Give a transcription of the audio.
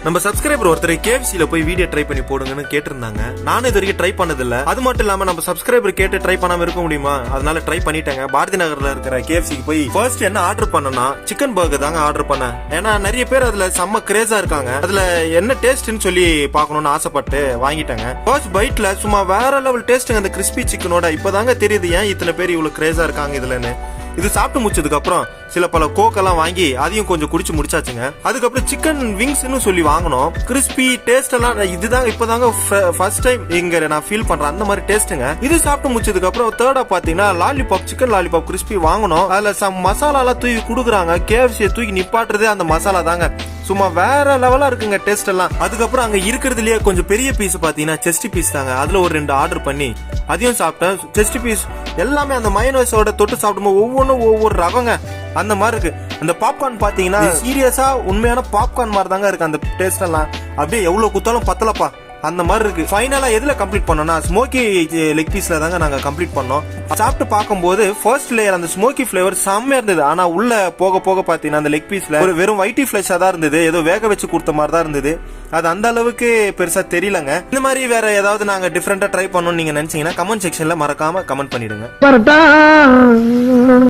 நம்ம சப்ஸ்கிரைபர் ஒருத்தர் கேஎஃப்சில போய் வீடியோ ட்ரை பண்ணி போடுங்கன்னு கேட்டிருந்தாங்க. நானும் இது வரைக்கும் ட்ரை பண்ணதில்ல. அது மட்டும் இல்லாம நம்ம சப்ஸ்கிரைபர் கேட்டு ட்ரை பண்ணாம இருக்க முடியுமா? அதனால ட்ரை பண்ணிட்டேங்க. பாரதி நகர்ல இருக்கிற கேஎஃப்சிக்கு போய் ஃபர்ஸ்ட் என்ன ஆர்டர் பண்ணனா சிக்கன் பர்கர் தாங்க ஆர்டர் பண்ணேன். ஏன்னா நிறைய பேர் அதுல செம்ம கிரேஸா இருக்காங்க. அதுல என்ன டேஸ்ட்னு சொல்லி பார்க்கணும்னு ஆசைப்பட்டு வாங்கிட்டேங்க. ஃபர்ஸ்ட் பைட்ல சும்மா வேற லெவல் டேஸ்ட்டுங்க அந்த கிறிஸ்பி சிக்கனோட. இப்பதாங்க தெரியுது ஏன் இத்தனை பேர் இவ்வளவு கிரேஸா இருக்காங்க இதுலன்னு. இது சாப்பிட்டு முடிச்சதுக்கு அப்புறம் சில பல கோக்கெல்லாம் வாங்கி அதையும் கொஞ்சம் குடிச்சு முடிச்சாச்சுங்க. அதுக்கப்புறம் சிக்கன் விங்ஸ்னு சொல்லி வாங்கணும். கிறிஸ்பி டேஸ்ட் எல்லாம் இதுதாங்க இப்பதாங்க ஃபர்ஸ்ட் டைம் இங்க நான் ஃபீல் பண்றேன் அந்த மாதிரி டேஸ்ட்டுங்க. இது சாப்பிட்டு முடிச்சதுக்கு அப்புறம் தேர்டா பாத்தீங்கன்னா லாலிபாப், சிக்கன் லாலிபாப் கிறிஸ்பி வாங்கணும். அதுல சம் மசாலா எல்லாம் தூக்கி கொடுக்குறாங்க. கேஎஃப்சியை தூக்கி நிப்பாட்டுறதே அந்த மசாலா தாங்க. சும்மா வேற லெவலா இருக்குங்க டேஸ்ட் எல்லாம். அதுக்கப்புறம் அங்க இருக்கிறதுலயே கொஞ்சம் பெரிய பீஸ் பாத்தீங்கன்னா செஸ்ட் பீஸ் தாங்க. அதுல ஒரு 2 ஆர்டர் பண்ணி அதையும் சாப்பிட்டேன். செஸ்ட் பீஸ் எல்லாமே அந்த மயோனைஸோட தொட்டு சாப்பிடும்போது ஒவ்வொன்றும் ஒவ்வொரு ரகங்க அந்த மாதிரி இருக்கு. அந்த பாப்கார்ன் பாத்தீங்கன்னா சீரியஸா உண்மையான பாப்கார்ன் மாதிரி தாங்க இருக்கு. அந்த டேஸ்ட் எல்லாம் அப்படியே எவ்வளவு குத்தாலும் பத்தலப்பா அந்த மாதிரி இருக்கு. ஃபைனலா எதுல கம்ப்ளீட் பண்ணோம்னா ஸ்மோக்கி லெக் பீஸ்ல தாங்க நாங்க கம்ப்ளீட் பண்ணோம். சாப்பிட்டு பார்க்கும்போது ஃபர்ஸ்ட் லேயர் அந்த ஸ்மோக்கி ஃபிளேவர் செம்மையா இருந்தது. ஆனா உள்ள போக போக பாத்தீங்கன்னா அந்த லெக் பீஸ்ல ஒரு வெறும் ஒயிட்டி ஃபிளஷா தான் இருந்தது. ஏதோ வேக வச்சு கொடுத்த மாதிரி தான் இருந்தது. அது அந்த அளவுக்கு பெருசா தெரியலங்க. இந்த மாதிரி வேற ஏதாவது நாங்க டிஃபரெண்டா ட்ரை பண்ணணும்னு நீங்க நினைச்சீங்கன்னா கமெண்ட் செக்ஷன்ல மறக்காம கமெண்ட் பண்ணிடுங்க.